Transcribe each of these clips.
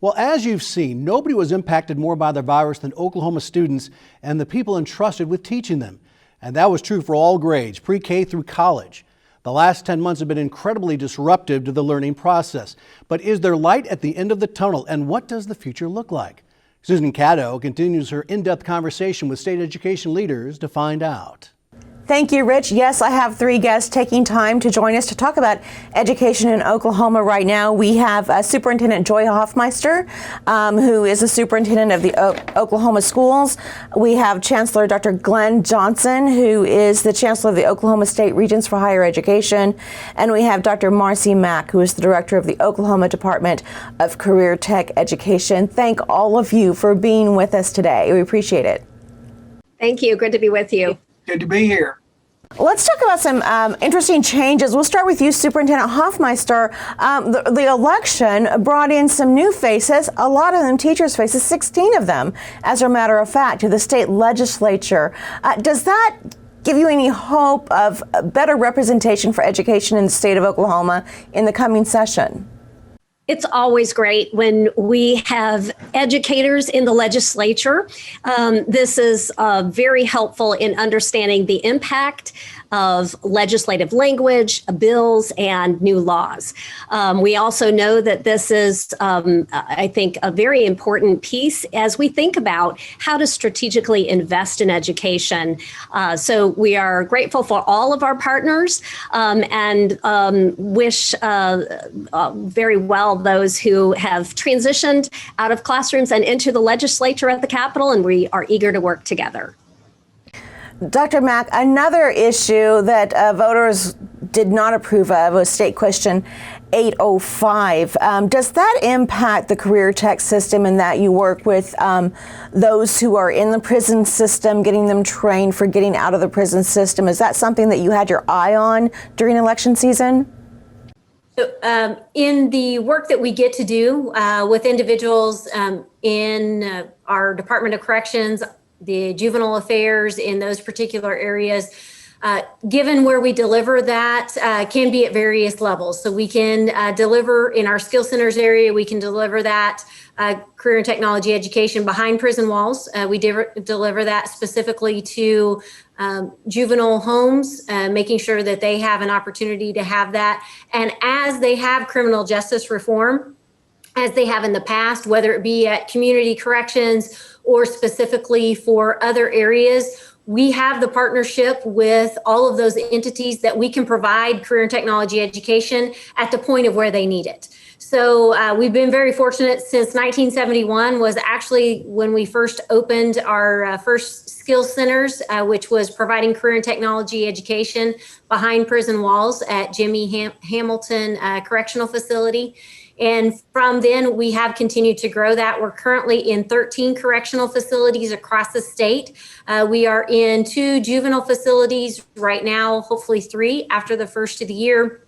Well, as you've seen, nobody was impacted more by the virus than Oklahoma students and the people entrusted with teaching them. And that was true for all grades, pre-K through college. The last 10 months have been incredibly disruptive to the learning process. But is there light at the end of the tunnel, and what does the future look like? Susan Cadot continues her in-depth conversation with state education leaders to find out. Thank you, Rich. Yes, I have three guests taking time to join us to talk about education in Oklahoma right now. We have Superintendent Joy Hoffmeister, who is the superintendent of the Oklahoma schools. We have Chancellor Dr. Glenn Johnson, who is the chancellor of the Oklahoma State Regents for Higher Education. And we have Dr. Marcy Mack, who is the director of the Oklahoma Department of Career Tech Education. Thank all of you for being with us today. We appreciate it. Thank you. Good to be with you. Good to be here. Let's talk about some interesting changes. We'll start with you, Superintendent Hoffmeister. The election brought in some new faces, a lot of them teachers' faces, 16 of them, as a matter of fact, to the state legislature. Does that give you any hope of better representation for education in the state of Oklahoma in the coming session? It's always great when we have educators in the legislature. This is very helpful in understanding the impact of legislative language, bills, and new laws. We also know that this is, I think, a very important piece as we think about how to strategically invest in education. So we are grateful for all of our partners and wish very well those who have transitioned out of classrooms and into the legislature at the Capitol, and we are eager to work together. Dr. Mack, another issue that voters did not approve of was State Question 805. Does that impact the career tech system in that you work with those who are in the prison system, getting them trained for getting out of the prison system? Is that something that you had your eye on during election season? So, in the work that we get to do with individuals in our Department of Corrections, the juvenile affairs in those particular areas, given where we deliver that can be at various levels. So we can deliver in our skill centers area, we can deliver that career and technology education behind prison walls. We deliver that specifically to juvenile homes, making sure that they have an opportunity to have that. And as they have criminal justice reform, as they have in the past, whether it be at community corrections or specifically for other areas, we have the partnership with all of those entities that we can provide career and technology education at the point of where they need it. So we've been very fortunate since 1971 was actually when we first opened our first skills centers, which was providing career and technology education behind prison walls at Jimmy Hamilton Correctional Facility. And from then, we have continued to grow that. We're currently in 13 correctional facilities across the state. We are in 2 juvenile facilities right now, hopefully 3 after the first of the year.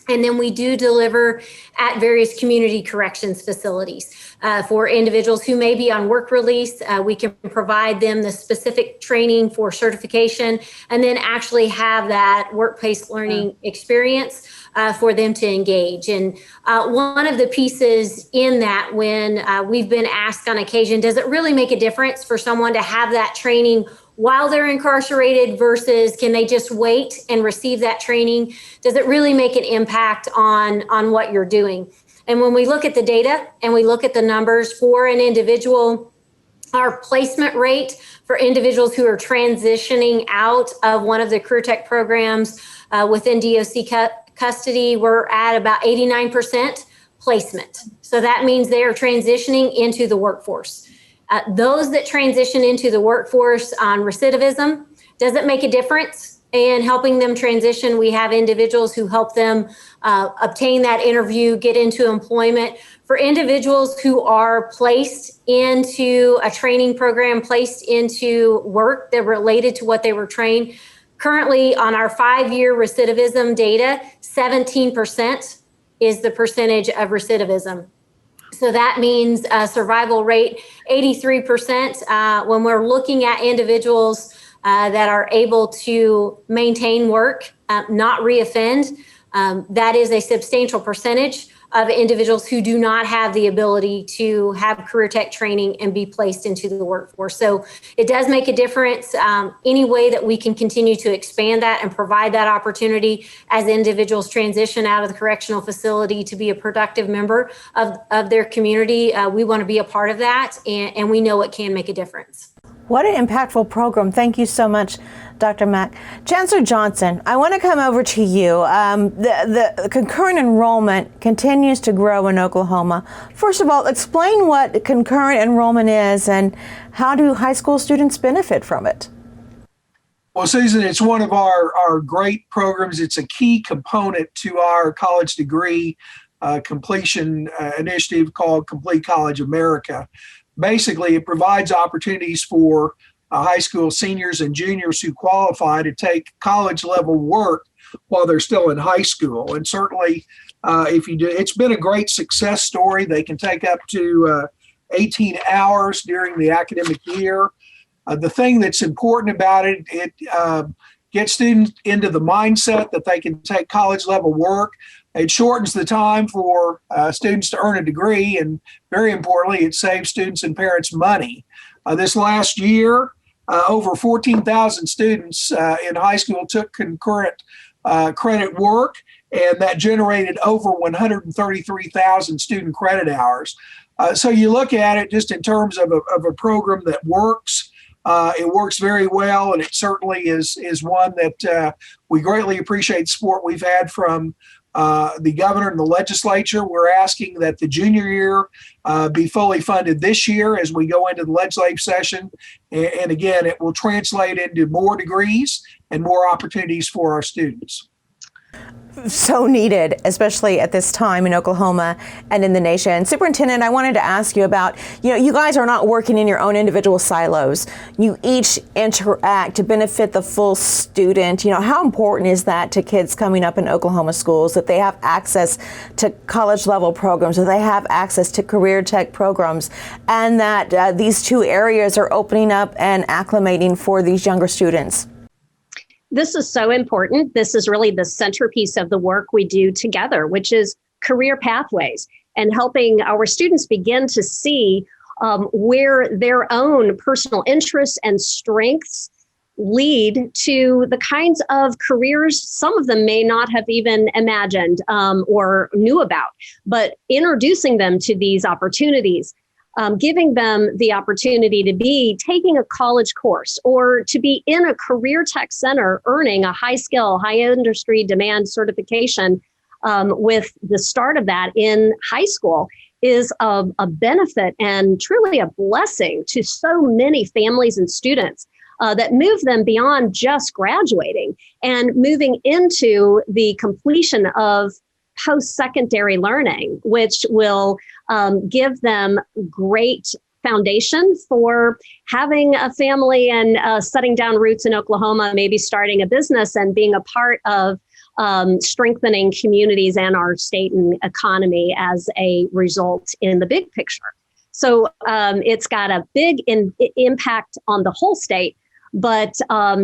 And then we do deliver at various community corrections facilities. For individuals who may be on work release, we can provide them the specific training for certification and then actually have that workplace learning experience for them to engage. And one of the pieces in that, when we've been asked on occasion, does it really make a difference for someone to have that training while they're incarcerated versus can they just wait and receive that training? Does it really make an impact on what you're doing? And when we look at the data and we look at the numbers for an individual, our placement rate for individuals who are transitioning out of one of the career tech programs within DOC custody, we're at about 89% placement. So that means they are transitioning into the workforce. Those that transition into the workforce on recidivism, does it make a difference in helping them transition? We have individuals who help them obtain that interview, get into employment. For individuals who are placed into a training program, placed into work that related to what they were trained, currently on our 5-year recidivism data, 17% is the percentage of recidivism. So that means survival rate, 83%. When we're looking at individuals that are able to maintain work, not reoffend, that is a substantial percentage of individuals who do not have the ability to have career tech training and be placed into the workforce. So it does make a difference. Any way that we can continue to expand that and provide that opportunity as individuals transition out of the correctional facility to be a productive member of their community, we want to be a part of that, and we know it can make a difference. What an impactful program. Thank you so much, Dr. Mack. Chancellor Johnson, I want to come over to you. The concurrent enrollment continues to grow in Oklahoma. First of all, explain what concurrent enrollment is and how do high school students benefit from it? Well, Susan, it's one of our great programs. It's a key component to our college degree completion initiative called Complete College America. Basically, it provides opportunities for high school seniors and juniors who qualify to take college level work while they're still in high school. And certainly, if you do, it's been a great success story. They can take up to 18 hours during the academic year. The thing that's important about it, it gets students into the mindset that they can take college level work. It shortens the time for students to earn a degree, and very importantly, it saves students and parents money. This last year, over 14,000 students in high school took concurrent credit work, and that generated over 133,000 student credit hours. So you look at it just in terms of a program that works. It works very well, and it certainly is one that we greatly appreciate the support we've had from the governor and the legislature. We're asking that the junior year be fully funded this year as we go into the legislative session. And again, it will translate into more degrees and more opportunities for our students. So needed, especially at this time in Oklahoma and in the nation. Superintendent, I wanted to ask you about, you guys are not working in your own individual silos. You each interact to benefit the full student. How important is that to kids coming up in Oklahoma schools, that they have access to college level programs, that they have access to career tech programs, and that these two areas are opening up and acclimating for these younger students? This is so important. This is really the centerpiece of the work we do together, which is career pathways and helping our students begin to see where their own personal interests and strengths lead to the kinds of careers some of them may not have even imagined or knew about, but introducing them to these opportunities. Giving them the opportunity to be taking a college course or to be in a career tech center earning a high skill, high industry demand certification with the start of that in high school is a benefit and truly a blessing to so many families and students that move them beyond just graduating and moving into the completion of post-secondary learning, which will give them great foundation for having a family and setting down roots in Oklahoma, maybe starting a business and being a part of strengthening communities and our state and economy as a result in the big picture. So it's got a big impact on the whole state, but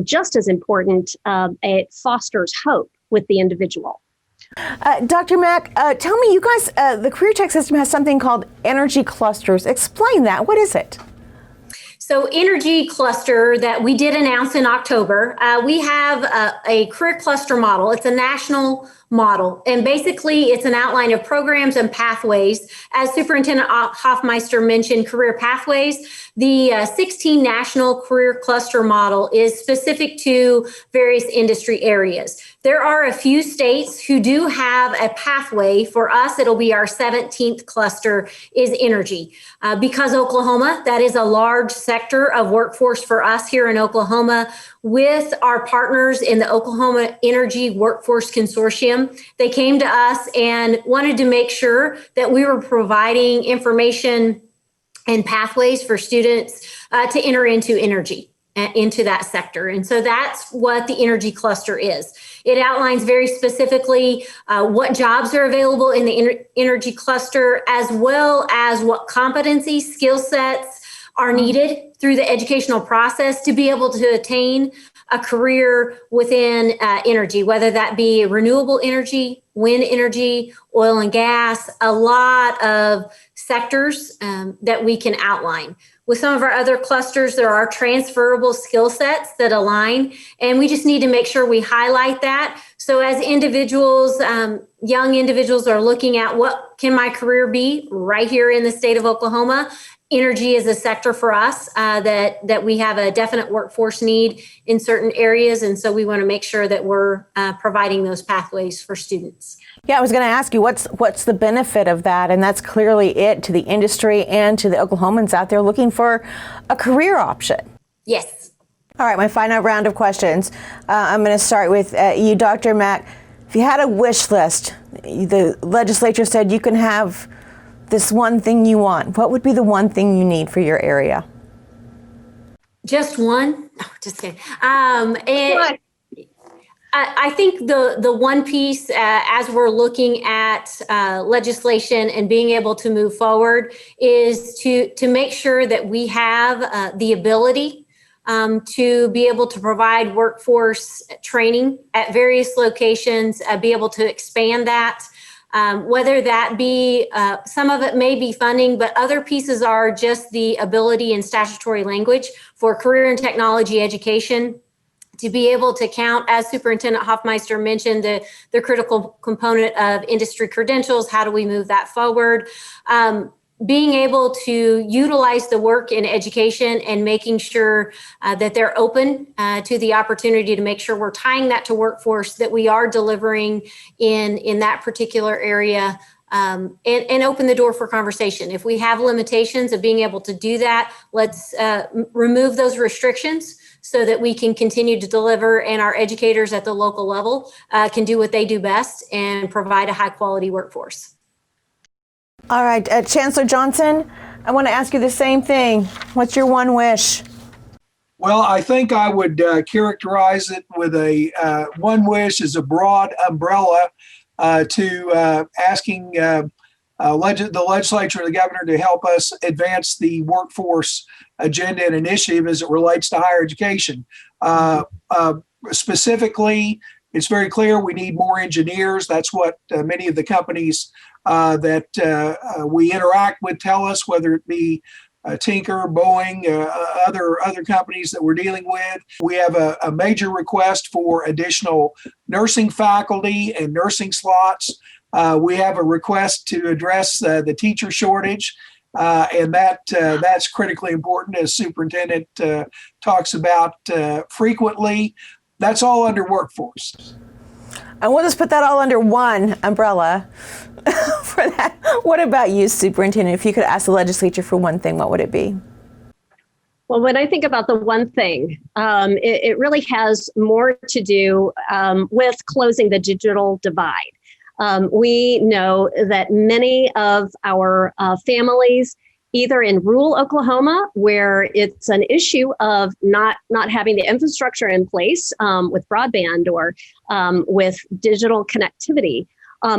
just as important, it fosters hope with the individual. Dr. Mack, tell me, you guys, the career tech system has something called energy clusters. Explain that. What is it? So Energy Cluster that we did announce in October, we have a career cluster model. It's a national model. And basically, it's an outline of programs and pathways. As Superintendent Hoffmeister mentioned, career pathways, the 16 national career cluster model is specific to various industry areas. There are a few states who do have a pathway. For us, it'll be our 17th cluster is energy. Because Oklahoma, that is a large sector of workforce for us here in Oklahoma. With our partners in the Oklahoma Energy Workforce Consortium, they came to us and wanted to make sure that we were providing information and pathways for students to enter into energy, into that sector. And so that's what the energy cluster is. It outlines very specifically what jobs are available in the energy cluster, as well as what competencies, skill sets are needed through the educational process to be able to attain a career within energy, whether that be renewable energy, wind energy, oil and gas, a lot of sectors that we can outline. With some of our other clusters, there are transferable skill sets that align, and we just need to make sure we highlight that. So as individuals, young individuals are looking at what can my career be right here in the state of Oklahoma, energy is a sector for us that we have a definite workforce need in certain areas. And so we want to make sure that we're providing those pathways for students. Yeah, I was going to ask you, what's the benefit of that? And that's clearly it to the industry and to the Oklahomans out there looking for a career option. Yes. All right, my final round of questions. I'm going to start with you, Dr. Mack. If you had a wish list, the legislature said you can have this one thing you want. What would be the one thing you need for your area? Just one? No, just kidding. I think the one piece as we're looking at legislation and being able to move forward is to make sure that we have the ability to be able to provide workforce training at various locations, be able to expand that. Whether that be, some of it may be funding, but other pieces are just the ability in statutory language for career and technology education to be able to count, as Superintendent Hoffmeister mentioned, the critical component of industry credentials. How do we move that forward? Being able to utilize the work in education and making sure that they're open to the opportunity to make sure we're tying that to workforce, that we are delivering in that particular area, and open the door for conversation. If we have limitations of being able to do that, let's remove those restrictions so that we can continue to deliver, and our educators at the local level can do what they do best and provide a high quality workforce. All right, Chancellor Johnson, I want to ask you the same thing. What's your one wish? Well, I think I would characterize it with a one wish as a broad umbrella to asking the legislature, the governor, to help us advance the workforce agenda and initiative as it relates to higher education. Specifically, it's very clear we need more engineers. That's what many of the companies that we interact with tell us, whether it be Tinker, Boeing, other companies that we're dealing with. We have a major request for additional nursing faculty and nursing slots. We have a request to address the teacher shortage, and that's critically important, as Superintendent talks about frequently. That's all under workforce. And we'll just put that all under one umbrella for that. What about you, Superintendent? If you could ask the legislature for one thing, what would it be? Well, when I think about the one thing, it really has more to do with closing the digital divide. We know that many of our families, either in rural Oklahoma, where it's an issue of not having the infrastructure in place with broadband or with digital connectivity,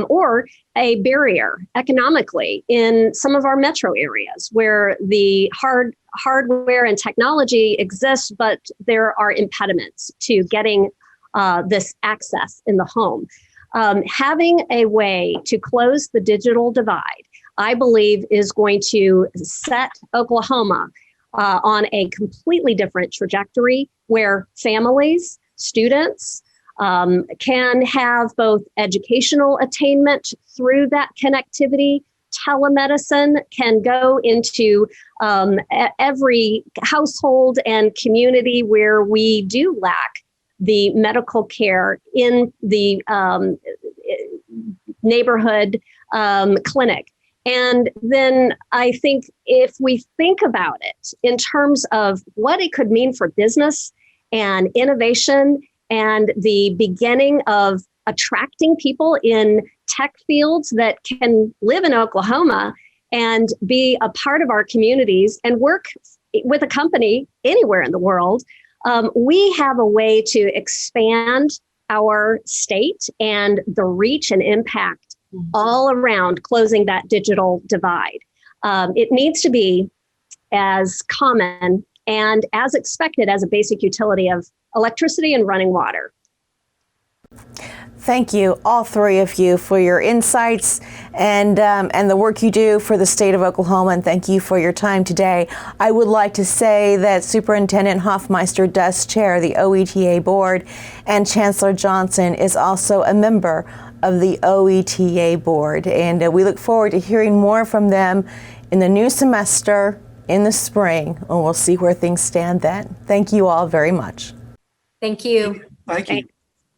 or a barrier economically in some of our metro areas where the hardware and technology exists, but there are impediments to getting this access in the home. Having a way to close the digital divide, I believe, is going to set Oklahoma on a completely different trajectory where families, students can have both educational attainment through that connectivity. Telemedicine can go into every household and community where we do lack the medical care in the neighborhood clinic. And then I think if we think about it in terms of what it could mean for business and innovation and the beginning of attracting people in tech fields that can live in Oklahoma and be a part of our communities and work with a company anywhere in the world, we have a way to expand our state and the reach and impact all around closing that digital divide. It needs to be as common and as expected as a basic utility of electricity and running water. Thank you, all three of you, for your insights and the work you do for the state of Oklahoma, and thank you for your time today. I would like to say that Superintendent Hoffmeister does chair the OETA board, and Chancellor Johnson is also a member of the OETA board, and we look forward to hearing more from them in the new semester in the spring, and we'll see where things stand then. Thank you all very much. Thank you. Thank you.